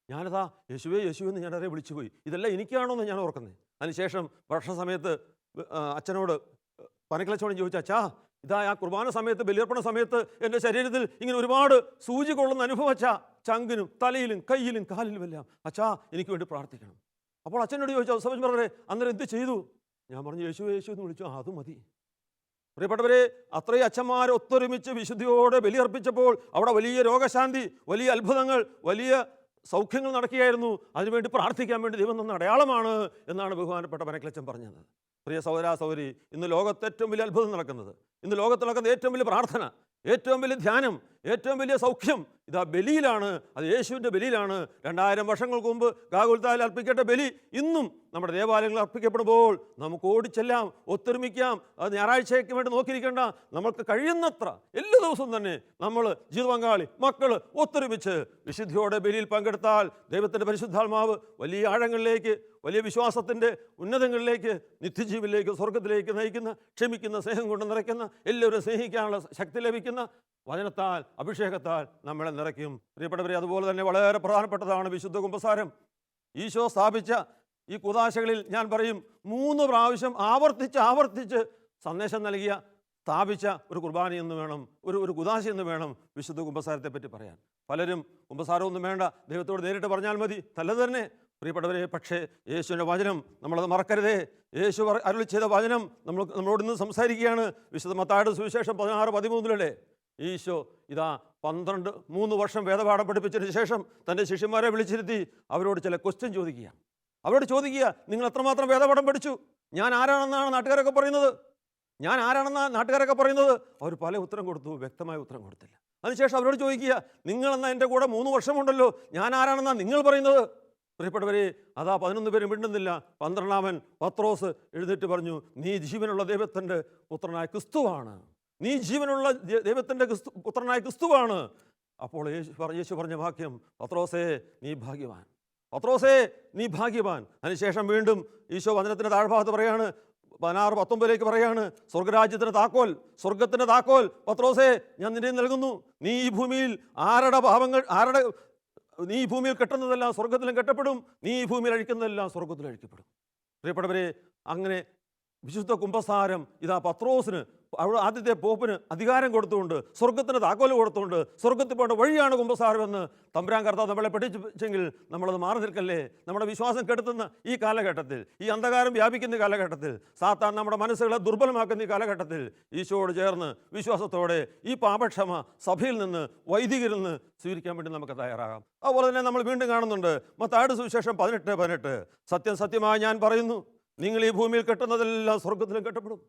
ഞാനതാ യേശുവേ എന്ന് ഞാനറിയെ വിളിച്ചുപോയി. ഇതെല്ലാം എനിക്കാണോ എന്ന് ഞാൻ ഓർക്കുന്നത്. അതിനുശേഷം ഭക്ഷണ സമയത്ത് അച്ഛനോട് പനക്കിളച്ചോടും ചോദിച്ചു, അച്ഛാ, ഇതാ ആ കുർബാന സമയത്ത്, ബലിയർപ്പണ സമയത്ത് എൻ്റെ ശരീരത്തിൽ ഇങ്ങനെ ഒരുപാട് സൂചി കൊള്ളുന്ന അനുഭവം അച്ഛാ, ചങ്കിനും തലയിലും കയ്യിലും കാലിലുമെല്ലാം. അച്ഛാ, എനിക്ക് വേണ്ടി പ്രാർത്ഥിക്കണം. അപ്പോൾ അച്ഛനോട് ചോദിച്ചു, സബജ് ബ്രദറെ, അന്നേരം എന്ത് ചെയ്തു? ഞാൻ പറഞ്ഞു, യേശു എന്ന് വിളിച്ചു. അത് മതി. പ്രിയപ്പെട്ടവരെ, അത്രയും അച്ഛന്മാർ ഒത്തൊരുമിച്ച് വിശുദ്ധിയോടെ ബലിയർപ്പിച്ചപ്പോൾ അവിടെ വലിയ രോഗശാന്തി, വലിയ അത്ഭുതങ്ങൾ, വലിയ സൗഖ്യങ്ങൾ നടക്കുകയായിരുന്നു. അതിനുവേണ്ടി പ്രാർത്ഥിക്കാൻ വേണ്ടി ദൈവം തന്ന അടയാളമാണ് എന്നാണ് ബഹുമാനപ്പെട്ട പനക്കിളച്ചൻ പറഞ്ഞത്. പ്രിയ സഹോദരാ സഹോദരി, ഇന്ന് ലോകത്ത് ഏറ്റവും വലിയ അത്ഭുതം നടക്കുന്നത്, ഇന്ന് ലോകത്ത് നടക്കുന്ന ഏറ്റവും വലിയ പ്രാർത്ഥന, ഏറ്റവും വലിയ ധ്യാനം, ഏറ്റവും വലിയ സൗഖ്യം ഇതാ ബലിയിലാണ്. അത് യേശുവിൻ്റെ ബലിയിലാണ്. 2000 വർഷങ്ങൾക്ക് മുമ്പ് ഗാഗുൽത്തായിൽ അർപ്പിക്കേണ്ട ബലി ഇന്നും നമ്മുടെ ദേവാലയങ്ങളിൽ അർപ്പിക്കപ്പെടുമ്പോൾ നമുക്ക് ഓടിച്ചെല്ലാം, ഒത്തൊരുമിക്കാം. അത് ഞായറാഴ്ചയ്ക്ക് വേണ്ടി നോക്കിയിരിക്കേണ്ട. നമ്മൾക്ക് കഴിയുന്നത്ര എല്ലാ ദിവസവും തന്നെ നമ്മൾ ജീവിത പങ്കാളി, മക്കൾ ഒത്തൊരുമിച്ച് വിശുദ്ധിയോടെ ബലിയിൽ പങ്കെടുത്താൽ ദൈവത്തിൻ്റെ പരിശുദ്ധാത്മാവ് വലിയ ആഴങ്ങളിലേക്ക്, വലിയ വിശ്വാസത്തിൻ്റെ ഉന്നതങ്ങളിലേക്ക്, നിത്യജീവനിലേക്ക്, സ്വർഗത്തിലേക്ക് നയിക്കുന്ന, ക്ഷമിക്കുന്ന, സ്നേഹം കൊണ്ട് നിറയ്ക്കുന്ന, എല്ലാവരും സ്നേഹിക്കാനുള്ള ശക്തി ലഭിക്കുന്ന വചനത്താൽ, അഭിഷേകത്താൽ നമ്മളെ നിറയ്ക്കും. പ്രിയപ്പെട്ടവരെ, അതുപോലെ തന്നെ വളരെ പ്രധാനപ്പെട്ടതാണ് വിശുദ്ധ കുമ്പസാരം. ഈശോ സ്ഥാപിച്ച ഈ കുദാശകളിൽ ഞാൻ പറയും 3 പ്രാവശ്യം ആവർത്തിച്ച് സന്ദേശം നൽകിയ, സ്ഥാപിച്ച ഒരു കുർബാന എന്ന് വേണം, ഒരു കുദാശ എന്ന് വേണം വിശുദ്ധ കുമ്പസാരത്തെ പറ്റി പറയാൻ. പലരും കുമ്പസാരമൊന്നും വേണ്ട, ദൈവത്തോട് നേരിട്ട് പറഞ്ഞാൽ മതി, നല്ലത് തന്നെ. പ്രിയപ്പെട്ടവരെ, പക്ഷേ യേശുവിൻ്റെ വചനം നമ്മളത് മറക്കരുതേ. യേശു അരുളി ചെയ്ത വചനം നമ്മളോട് ഇന്ന് സംസാരിക്കുകയാണ്. വിശുദ്ധ മത്തായിയുടെ സുവിശേഷം 16-13 ഈശോ ഇതാ 3 വർഷം വേദപാഠം പഠിപ്പിച്ചതിന് ശേഷം തൻ്റെ ശിഷ്യന്മാരെ വിളിച്ചിരുത്തി അവരോട് ചില ക്വസ്റ്റ്യൻ ചോദിക്കുക. അവരോട് ചോദിക്കുക, നിങ്ങൾ എത്രമാത്രം വേദപാഠം പഠിച്ചു? ഞാൻ ആരാണെന്നാണ് നാട്ടുകാരൊക്കെ പറയുന്നത്? അവർ പല ഉത്തരം കൊടുത്തു, വ്യക്തമായ ഉത്തരം കൊടുത്തില്ല. അതിനുശേഷം അവരോട് ചോദിക്കുക, നിങ്ങളെന്നാൽ എൻ്റെ കൂടെ 3 വർഷമുണ്ടല്ലോ, ഞാൻ ആരാണെന്നാണ് നിങ്ങൾ പറയുന്നത്? പ്രിയപ്പെട്ടവരെ, അതാ 11 പേരും മിണ്ടുന്നില്ല. 12-ാമൻ പത്രോസ് എഴുന്നേറ്റ് പറഞ്ഞു, നീ ജീവനുള്ള ദൈവത്തിൻ്റെ പുത്രനായ ക്രിസ്തുവാണ്. നീ ജീവനുള്ള ദൈവത്തിൻ്റെ പുത്രനായ ക്രിസ്തുവാണ്. അപ്പോൾ യേശു പറഞ്ഞ വാക്യം, പത്രോസേ നീ ഭാഗ്യവാൻ, പത്രോസേ നീ ഭാഗ്യവാൻ. അതിനുശേഷം വീണ്ടും ഈശോ വചനത്തിൻ്റെ താഴ്ഭാഗത്ത് പറയാണ്, 16-19 പറയാണ്, സ്വർഗത്തിൻ്റെ താക്കോൽ പത്രോസേ ഞാൻ നിന്നെ നൽകുന്നു. നീ ഈ ഭൂമിയിൽ നീ ഈ ഭൂമിയിൽ കെട്ടുന്നതെല്ലാം സ്വർഗത്തിലും കെട്ടപ്പെടും, നീ ഈ ഭൂമിയിൽ അഴിക്കുന്നതെല്ലാം സ്വർഗത്തിലും അഴിക്കപ്പെടും. പ്രിയപ്പെട്ടവരെ, അങ്ങനെ വിശുദ്ധ കുമ്പസാരം ഇതാ പത്രോസിന്, അവിടെ ആദ്യത്തെ പോപ്പിന് അധികാരം കൊടുത്തുകൊണ്ട്, സ്വർഗത്തിന് താക്കോല് കൊടുത്തുകൊണ്ട്, സ്വർഗത്തിൽ പോകേണ്ട വഴിയാണ് കുമ്പസാരമെന്ന് തമ്പുരാൻ കർത്താവ് നമ്മളെ പഠിപ്പിച്ചെങ്കിൽ നമ്മളത് മാറി നിൽക്കല്ലേ? നമ്മുടെ വിശ്വാസം കെടുത്തുന്ന ഈ കാലഘട്ടത്തിൽ, ഈ അന്ധകാരം വ്യാപിക്കുന്ന കാലഘട്ടത്തിൽ, സാത്താൻ നമ്മുടെ മനസ്സുകളെ ദുർബലമാക്കുന്ന ഈ കാലഘട്ടത്തിൽ ഈശോയോട് ചേർന്ന് വിശ്വാസത്തോടെ ഈ പാപക്ഷമ സഭയിൽ നിന്ന്, വൈദികരിൽ നിന്ന് സ്വീകരിക്കാൻ വേണ്ടി നമുക്ക് തയ്യാറാകാം. അതുപോലെ തന്നെ നമ്മൾ വീണ്ടും കാണുന്നുണ്ട് മത്തായിയുടെ സുവിശേഷം 18:18, സത്യം സത്യമായി ഞാൻ പറയുന്നു, നിങ്ങൾ ഈ ഭൂമിയിൽ കെട്ടുന്നതെല്ലാം സ്വർഗത്തിലും കെട്ടപ്പെടും.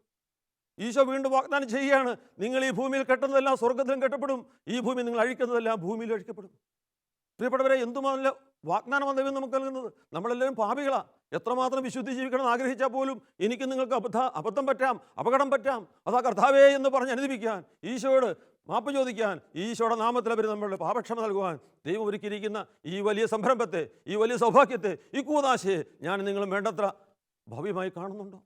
ഈശോ വീണ്ടും വാഗ്ദാനം ചെയ്യുകയാണ്, നിങ്ങൾ ഈ ഭൂമിയിൽ കെട്ടുന്നതെല്ലാം സ്വർഗത്തിലും കെട്ടപ്പെടും, ഈ ഭൂമി നിങ്ങൾ അഴിക്കുന്നതെല്ലാം ഭൂമിയിൽ അഴിക്കപ്പെടും. പ്രിയപ്പെട്ടവരെ, എന്തുമാല്ല വാഗ്ദാനം ദൈവം നമുക്ക് നൽകുന്നത്. നമ്മളെല്ലാവരും പാപികളാണ്. എത്രമാത്രം വിശുദ്ധി ജീവിക്കണം ആഗ്രഹിച്ചാൽ പോലും എനിക്ക് നിങ്ങൾക്ക് അബദ്ധം പറ്റാം, അപകടം പറ്റാം. അതാ കർത്താവേ എന്ന് പറഞ്ഞ് അനുദിപ്പിക്കാൻ, ഈശോയോട് മാപ്പ് ചോദിക്കാൻ, ഈശോയുടെ നാമത്തിൽ അവർ നമ്മളുടെ പാപക്ഷമ നൽകുവാൻ ദൈവം ഒരുക്കിയിരിക്കുന്ന ഈ വലിയ സംരംഭത്തെ, ഈ വലിയ സൗഭാഗ്യത്തെ, ഈ കൂദാശയെ ഞാൻ നിങ്ങളും വേണ്ടത്ര ഭവ്യമായി കാണുന്നുണ്ടോ?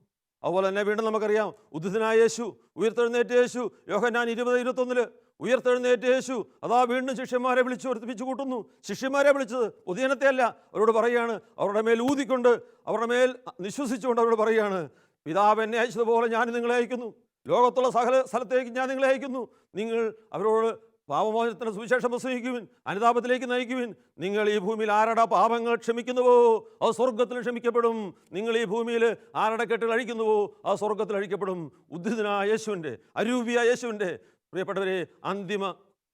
അതുപോലെ തന്നെ വീണ്ടും നമുക്കറിയാം, ഉദ്ധിതനായ യേശു, ഉയർത്തെഴുന്നേറ്റ യേശു, യോഹന്നാൻ 20:21 ഉയർത്തെഴുന്നേറ്റ യേശു അതാ വീണ്ടും ശിഷ്യന്മാരെ വിളിച്ചു വർദ്ധിപ്പിച്ചു കൂട്ടുന്നു. ശിഷ്യന്മാരെ വിളിച്ചത് പൊതുജനത്തെ അല്ല, അവരോട് പറയുകയാണ്, അവരുടെ മേൽ ഊതിക്കൊണ്ട്, അവരുടെ മേൽ നിശ്വസിച്ചുകൊണ്ട് അവരോട് പറയുകയാണ്, പിതാവ് എന്നെ അയച്ചതുപോലെ ഞാൻ നിങ്ങളെ അയക്കുന്നു, ലോകത്തുള്ള സകല സ്ഥലത്തേക്ക് ഞാൻ നിങ്ങളെ അയക്കുന്നു. നിങ്ങൾ അവരോട് പാപമോചനത്തിന് സുവിശേഷം പ്രസംഗിക്കുവിൻ, അനുതാപത്തിലേക്ക് നയിക്കുവിൻ. നിങ്ങൾ ഈ ഭൂമിയിൽ ആരുടെ പാപങ്ങൾ ക്ഷമിക്കുന്നുവോ അത് സ്വർഗത്തിൽ ക്ഷമിക്കപ്പെടും. നിങ്ങൾ ഈ ഭൂമിയിൽ ആരുടെ കെട്ടുകൾ അഴിക്കുന്നുവോ അത് സ്വർഗത്തിൽ അഴിക്കപ്പെടും. ഉദ്ധിതനായ യേശുവിൻ്റെ, അരൂപിയായ യേശുവിൻ്റെ പ്രിയപ്പെട്ടവരെ അന്തിമ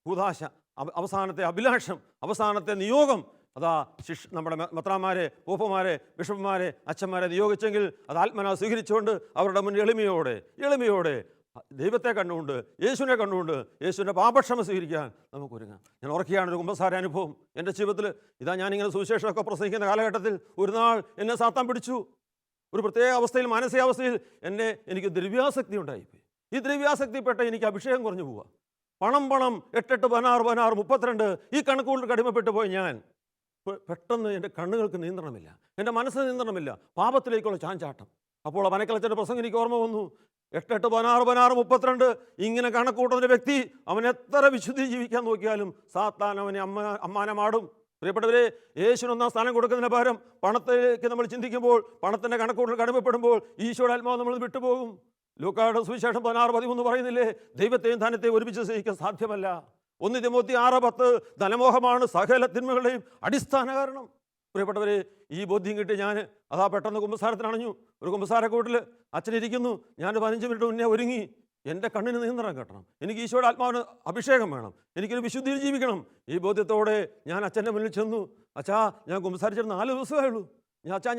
കൂദാശ, അവസാനത്തെ അഭിലാഷം, അവസാനത്തെ നിയോഗം അതാ നമ്മുടെ മെത്രാന്മാരെ, പൂപ്പന്മാരെ, ബിഷപ്പുമാരെ, അച്ഛന്മാരെ നിയോഗിച്ചെങ്കിൽ അത് ആത്മനാ സ്വീകരിച്ചുകൊണ്ട് അവരുടെ മുന്നിൽ എളിമയോടെ ദൈവത്തെ കണ്ടുകൊണ്ട്, യേശുവിനെ കണ്ടുകൊണ്ട്, യേശുവിൻ്റെ പാപക്ഷമ സ്വീകരിക്കാൻ നമുക്ക് ഒരുങ്ങാം. ഞാൻ ഓർക്കുകയാണ് ഒരു കുമ്പസാര അനുഭവം എൻ്റെ ജീവിതത്തിൽ. ഇതാ ഞാനിങ്ങനെ സുവിശേഷമൊക്കെ പ്രസംഗിക്കുന്ന കാലഘട്ടത്തിൽ ഒരു നാൾ എന്നെ സാത്താൻ പിടിച്ചു. ഒരു പ്രത്യേക അവസ്ഥയിൽ, മാനസികാവസ്ഥയിൽ എനിക്ക് ദ്രവ്യാസക്തി ഉണ്ടായിപ്പോയി. ഈ ദ്രവ്യാസക്തിപ്പെട്ട എനിക്ക് അഭിഷേകം കുറഞ്ഞു പോവുക. പണം 8 16 16 32 ഈ കണക്കുകൊണ്ട് കടിമപ്പെട്ടു പോയി ഞാൻ. പെട്ടെന്ന് എൻ്റെ കണ്ണുകൾക്ക് നിയന്ത്രണമില്ല, എൻ്റെ മനസ്സിന് നിയന്ത്രണമില്ല, പാപത്തിലേക്കുള്ള ചാഞ്ചാട്ടം. അപ്പോൾ മനക്കലച്ചൻ്റെ പ്രസംഗം എനിക്ക് ഓർമ്മ വന്നു. 8 16 16 32 ഇങ്ങനെ കണക്കൂട്ടുന്ന വ്യക്തി അവൻ എത്ര വിശുദ്ധി ജീവിക്കാൻ നോക്കിയാലും സാത്താൻ അവനെ അമ്മാനമാടും. പ്രിയപ്പെട്ടവരെ, യേശുവിന് ഒന്നാം സ്ഥാനം കൊടുക്കുന്നതിന് പകരം പണത്തിലേക്ക് നമ്മൾ ചിന്തിക്കുമ്പോൾ, പണത്തിൻ്റെ കണക്കൂട്ടൽ കടിമപ്പെടുമ്പോൾ ഈശോയുടെ ആത്മാവ് നമ്മൾ വിട്ടുപോകും. ലൂക്കായുടെ സുവിശേഷം 16:13 പറയുന്നില്ലേ, ദൈവത്തെയും ധനത്തെയും ഒരുമിച്ച് സ്നേഹിക്കാൻ സാധ്യമല്ല. 1 തിമോത്തി 6:10 ധനമോഹമാണ് സകല തിന്മകളുടെയും അടിസ്ഥാന കാരണം. പ്രിയപ്പെട്ടവരെ, ഈ ബോധ്യം കിട്ടി ഞാൻ പെട്ടെന്ന് കുമ്പസാരത്തിനണഞ്ഞു. ഒരു കുമ്പസാരക്കൂട്ടിൽ അച്ഛനിരിക്കുന്നു, ഞാൻ 15 മിനിറ്റ് മുന്നേ ഒരുങ്ങി. എൻ്റെ കണ്ണിന് നിയന്ത്രണം കിട്ടണം, എനിക്ക് ഈശോയുടെ ആത്മാവിന് അഭിഷേകം വേണം, എനിക്കൊരു വിശുദ്ധിയിൽ ജീവിക്കണം. ഈ ബോധ്യത്തോടെ ഞാൻ അച്ഛൻ്റെ മുന്നിൽ ചെന്നു. അച്ഛാ, ഞാൻ കുമ്പസാരിച്ചിട്ട് 4 ദിവസമായുള്ളൂ.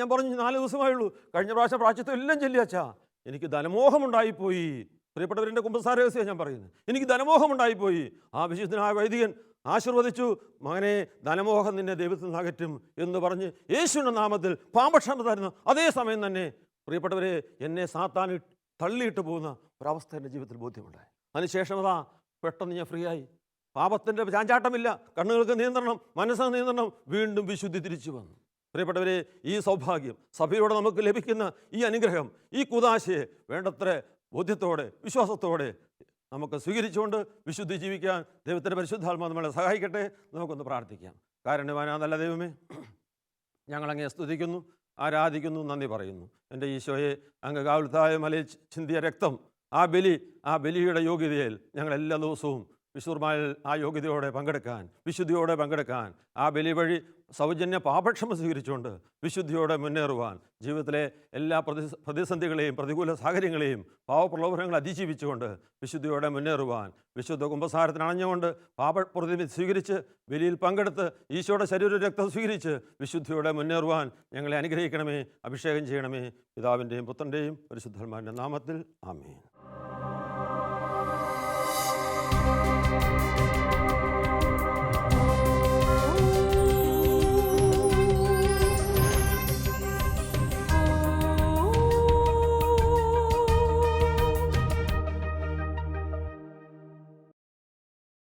ഞാൻ പറഞ്ഞു 4 ദിവസമായുള്ളൂ. കഴിഞ്ഞ പ്രാവശ്യം പ്രായശ്ചിത്തം എല്ലാം ചൊല്ലി അച്ഛാ, എനിക്ക് ധനമോഹമുണ്ടായിപ്പോയി. പ്രിയപ്പെട്ടവരെൻ്റെ കുമ്പസാര രഹസ്യം ഞാൻ പറയുന്നത്, എനിക്ക് ധനമോഹമുണ്ടായിപ്പോയി. ആ വിശുദ്ധനായ വൈദികൻ ആശീർവദിച്ചു, മകനെ ധനമോഹം നിന്നെ ദൈവത്തിൽ നിന്ന് അകറ്റും എന്ന് പറഞ്ഞ് യേശുവിൻ്റെ നാമത്തിൽ പാപക്ഷമ തരുന്നു. അതേ സമയം തന്നെ പ്രിയപ്പെട്ടവരെ, എന്നെ സാത്താൻ തള്ളിയിട്ട് പോകുന്ന ഒരവസ്ഥ എൻ്റെ ജീവിതത്തിൽ ബോധ്യമുണ്ടായി. അതിനുശേഷം പെട്ടെന്ന് ഞാൻ ഫ്രീ ആയി. പാപത്തിൻ്റെ ചാഞ്ചാട്ടമില്ല, കണ്ണുകൾക്ക് നിയന്ത്രണം, മനസ്സിന് നിയന്ത്രണം, വീണ്ടും വിശുദ്ധി തിരിച്ചു വന്നു. പ്രിയപ്പെട്ടവരെ, ഈ സൗഭാഗ്യം സഭയോടെ നമുക്ക് ലഭിക്കുന്ന ഈ അനുഗ്രഹം, ഈ കൂദാശയെ വേണ്ടത്ര ബോധ്യത്തോടെ, വിശ്വാസത്തോടെ നമുക്ക് സ്വീകരിച്ചുകൊണ്ട് വിശുദ്ധി ജീവിക്കാൻ ദൈവത്തിൻ്റെ പരിശുദ്ധാത്മാവ് നമ്മളെ സഹായിക്കട്ടെ. നമുക്കൊന്ന് പ്രാർത്ഥിക്കാം. കാരുണ്യവാനായ നല്ല ദൈവമേ, ഞങ്ങളങ്ങേ സ്തുതിക്കുന്നു, ആരാധിക്കുന്നു, നന്ദി പറയുന്നു. എൻ്റെ ഈശോയെ, അങ്ങ് കാവൽത്തായ മലയിൽ ചിന്തിയ രക്തം, ആ ബലിയുടെ യോഗ്യതയിൽ ഞങ്ങളെല്ലാ ദിവസവും വിശുദ്ധമായ ആ യോഗ്യതയോടെ പങ്കെടുക്കാൻ, വിശുദ്ധിയോടെ പങ്കെടുക്കാൻ, ആ ബലി വഴി സൗജന്യ പാപക്ഷമ സ്വീകരിച്ചുകൊണ്ട് വിശുദ്ധിയോടെ മുന്നേറുവാൻ, ജീവിതത്തിലെ എല്ലാ പ്രതിസന്ധികളെയും പ്രതികൂല സാഹചര്യങ്ങളെയും പാവപ്രലോഭനങ്ങൾ അതിജീവിച്ചുകൊണ്ട് വിശുദ്ധിയോടെ മുന്നേറുവാൻ, വിശുദ്ധ കുമ്പസാരത്തിന് അണഞ്ഞുകൊണ്ട് പാപപ്രതിമ സ്വീകരിച്ച് ബലിയിൽ പങ്കെടുത്ത് ഈശോയുടെ ശരീര രക്തം സ്വീകരിച്ച് വിശുദ്ധിയോടെ മുന്നേറുവാൻ ഞങ്ങളെ അനുഗ്രഹിക്കണമേ, അഭിഷേകം ചെയ്യണമേ. പിതാവിൻ്റെയും പുത്രൻ്റെയും പരിശുദ്ധാത്മാവിൻ്റെ നാമത്തിൽ ആമേൻ.